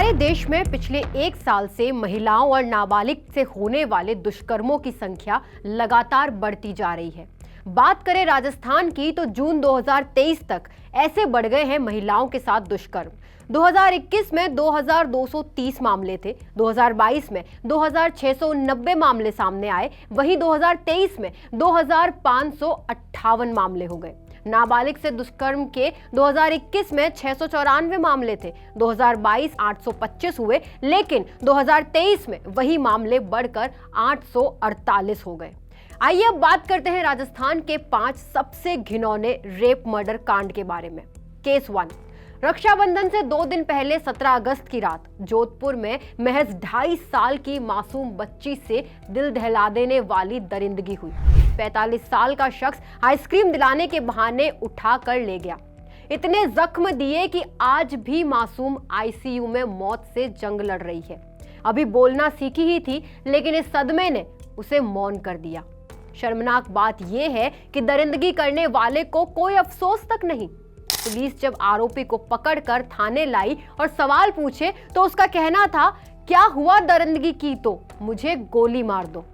हमारे देश में पिछले एक साल से महिलाओं और नाबालिग से होने वाले दुष्कर्मों की संख्या लगातार बढ़ती जा रही है। बात करें राजस्थान की तो जून 2023 तक ऐसे बढ़ गए हैं महिलाओं के साथ दुष्कर्म। 2021 में 2230 मामले थे, 2022 में 2690 मामले सामने आए, वहीं 2023 में 2558 मामले हो गए। नाबालिग से दुष्कर्म के 2021 में 694 मामले थे, 2022 825 हुए, लेकिन 2023 में वही मामले बढ़कर 848 हो गए। आइए अब बात करते हैं राजस्थान के 5 सबसे घिनौने रेप मर्डर कांड के बारे में। केस 1। रक्षाबंधन से 2 दिन पहले 17 अगस्त की रात जोधपुर में महज 2.5 साल की मासूम बच्ची से दिल दहला देने वाली दरिंदगी हुई। 45 साल का शख्स आइसक्रीम दिलाने के बहाने उठा कर ले गया। इतने जख्म दिए कि आज भी मासूम आईसीयू में मौत से जंग लड़ रही है। अभी बोलना सीखी ही थी, लेकिन इस सदमे ने उसे मौन कर दिया। शर्मनाक बात यह है कि दरिंदगी करने वाले को कोई अफसोस तक नहीं। पुलिस जब आरोपी को पकड़कर थाने लाई और सवाल पूछे तो उसका कहना था, क्या हुआ दरिंदगी की तो मुझे गोली मार दो।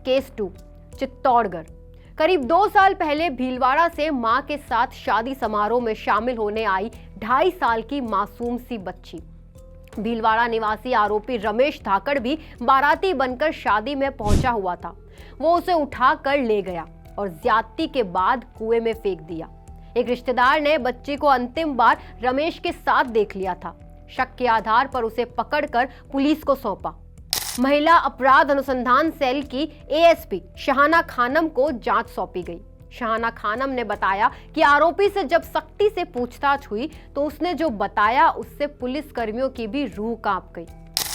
केस 2। चित्तौड़गढ़। करीब 2 साल पहले भीलवाड़ा से मां के साथ शादी समारोह में शामिल होने आई 2.5 साल की मासूम सी बच्ची। भीलवाड़ा निवासी आरोपी रमेश धाकड़ भी बाराती बनकर शादी में पहुंचा हुआ था। वो उसे उठा कर ले गया और ज्यादती के बाद कुएं में फेंक दिया। एक रिश्तेदार ने बच्ची को अंतिम बार रमेश के साथ देख लिया था। शक के आधार पर उसे पकड़कर पुलिस को सौंपा। महिला अपराध अनुसंधान सेल की एएसपी शहाना खानम को जांच सौंपी गई। शहाना खानम ने बताया कि आरोपी से जब सख्ती से पूछताछ हुई तो उसने जो बताया उससे पुलिस कर्मियों की भी रूह कांप गई।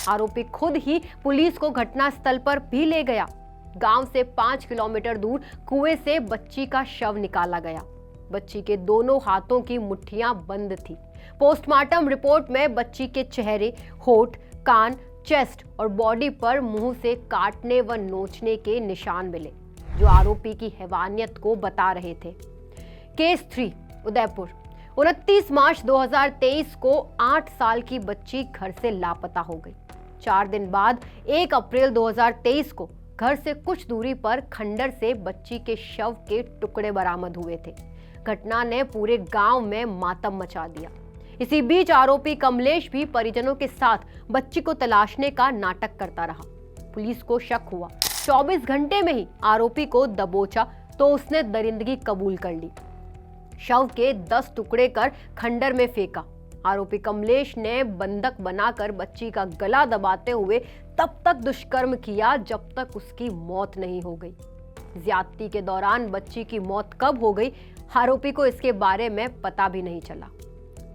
आरोपी खुद ही पुलिस को घटनास्थल पर भी ले गया। गांव से 5 किलोमीटर दूर कुएं से बच्ची का शव निकाला गया। बच्ची के दोनों हाथों की मुट्ठियां बंद थी। पोस्टमार्टम रिपोर्ट में बच्ची के चेहरे, होठ, कान, चेस्ट और बॉडी पर मुंह से काटने व नोचने के निशान मिले, जो आरोपी की हैवानियत को बता रहे थे। केस 3। उदयपुर। 29 मार्च 2023 को 8 साल की बच्ची घर से लापता हो गई। 4 दिन बाद 1 अप्रैल 2023 को घर से कुछ दूरी पर खंडर से बच्ची के शव के टुकड़े बरामद हुए थे। घटना ने पूरे गांव में मातम मचा दिया। इसी बीच आरोपी कमलेश भी परिजनों के साथ बच्ची को तलाशने का नाटक करता रहा। पुलिस को शक हुआ। 24 घंटे में ही आरोपी को दबोचा तो उसने दरिंदगी कबूल कर ली। शव के 10 टुकड़े कर खंडर में फेंका। आरोपी कमलेश ने बंधक बनाकर बच्ची का गला दबाते हुए तब तक दुष्कर्म किया जब तक उसकी मौत नहीं हो गई। ज्यादती के दौरान बच्ची की मौत कब हो गई, आरोपी को इसके बारे में पता भी नहीं चला।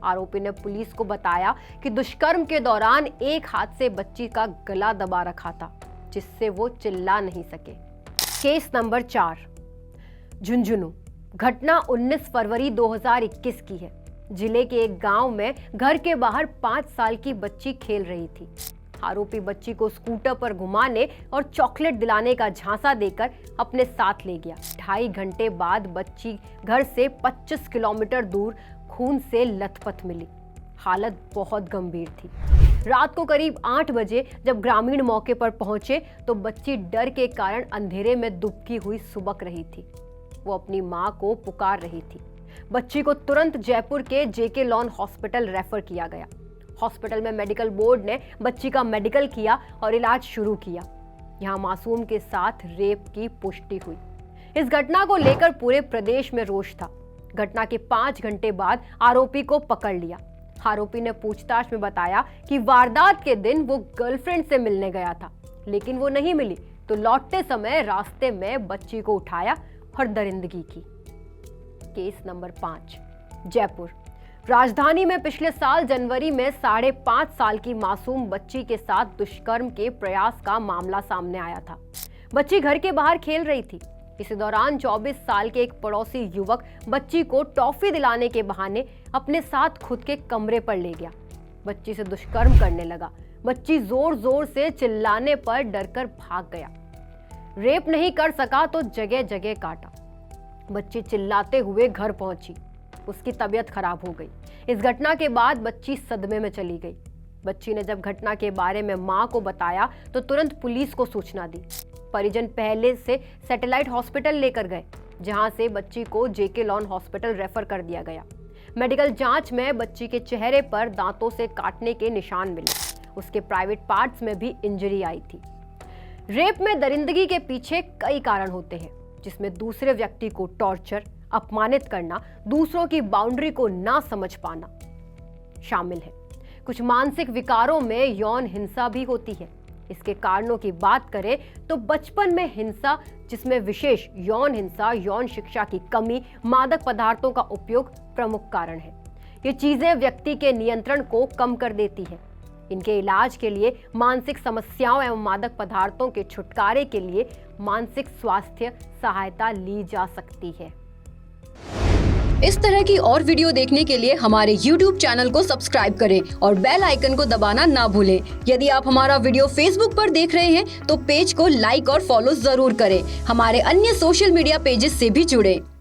आरोपी ने पुलिस को बताया कि दुष्कर्म के दौरान एक हाथ से बच्ची का गला दबा रखा था, जिससे वो चिल्ला नहीं सके। Case number 4। झुंझुनू। घटना 19 फरवरी 2021 की है। जिले के एक गांव में घर के बाहर 5 साल की बच्ची खेल रही थी। आरोपी बच्ची को स्कूटर पर घुमाने और चॉकलेट दिलाने का झांसा देकर अपने साथ ले गया। 2.5 घंटे बाद बच्ची घर से 25 किलोमीटर दूर खून से लथपथ मिली। हालत बहुत गंभीर थी। रात को करीब 8 बजे जब ग्रामीण मौके पर पहुंचे तो बच्ची डर के कारण अंधेरे में दुबकी हुई सुबक रही थी। वो अपनी मां को पुकार रही थी। बच्ची को तुरंत जयपुर के जेके लॉन हॉस्पिटल रेफर किया गया। हॉस्पिटल में मेडिकल बोर्ड ने बच्ची का मेडिकल किया और इलाज शुरू किया। यहां मासूम के साथ रेप की पुष्टि हुई। इस घटना को लेकर पूरे प्रदेश में रोष था। घटना के 5 घंटे बाद आरोपी को पकड़ लिया। आरोपी ने पूछताछ में बताया कि वारदात के दिन वो गर्लफ्रेंड से मिलने गया था, लेकिन वो नहीं मिली तो लौटते समय रास्ते में बच्ची को उठाया और दरिंदगी की। Case number 5। जयपुर। राजधानी में पिछले साल जनवरी में 5.5 साल की मासूम बच्ची के साथ दुष्कर्म के प्रयास का मामला सामने आया था। बच्ची घर के बाहर खेल रही थी। इसी दौरान 24 साल के एक पड़ोसी युवक बच्ची को टॉफी दिलाने के बहाने अपने साथ खुद के कमरे पर ले गया। बच्ची से दुष्कर्म करने लगा। बच्ची जोर जोर से चिल्लाने पर डरकर भाग गया। रेप नहीं कर सका तो जगह जगह काटा। बच्ची चिल्लाते हुए घर पहुंची। उसकी तबीयत खराब हो गई। इस घटना के बाद बच्ची सदमे में चली गई। बच्ची ने जब घटना के बारे में मां को बताया तो तुरंत पुलिस को सूचना दी। परिजन पहले से सैटेलाइट हॉस्पिटल लेकर गए, जहां से बच्ची को जेके लॉन हॉस्पिटल रेफर कर दिया गया। मेडिकल जांच में बच्ची के चेहरे पर दांतों से काटने के निशान मिले। उसके प्राइवेट पार्ट्स में भी इंजरी आई थी। रेप में दरिंदगी के पीछे कई कारण होते हैं, जिसमें दूसरे व्यक्ति को टॉर्चर, अपमानित करना, दूसरों की बाउंड्री को ना समझ पाना शामिल है। कुछ मानसिक विकारों में यौन हिंसा भी होती है। इसके कारणों की बात करें तो बचपन में हिंसा, जिसमें विशेष यौन हिंसा, यौन शिक्षा की कमी, मादक पदार्थों का उपयोग प्रमुख कारण है। ये चीजें व्यक्ति के नियंत्रण को कम कर देती है। इनके इलाज के लिए मानसिक समस्याओं एवं मादक पदार्थों के छुटकारे के लिए मानसिक स्वास्थ्य सहायता ली जा सकती है। इस तरह की और वीडियो देखने के लिए हमारे YouTube चैनल को सब्सक्राइब करें और बेल आइकन को दबाना ना भूलें। यदि आप हमारा वीडियो Facebook पर देख रहे हैं तो पेज को लाइक और फॉलो जरूर करें। हमारे अन्य सोशल मीडिया पेजेस से भी जुड़ें।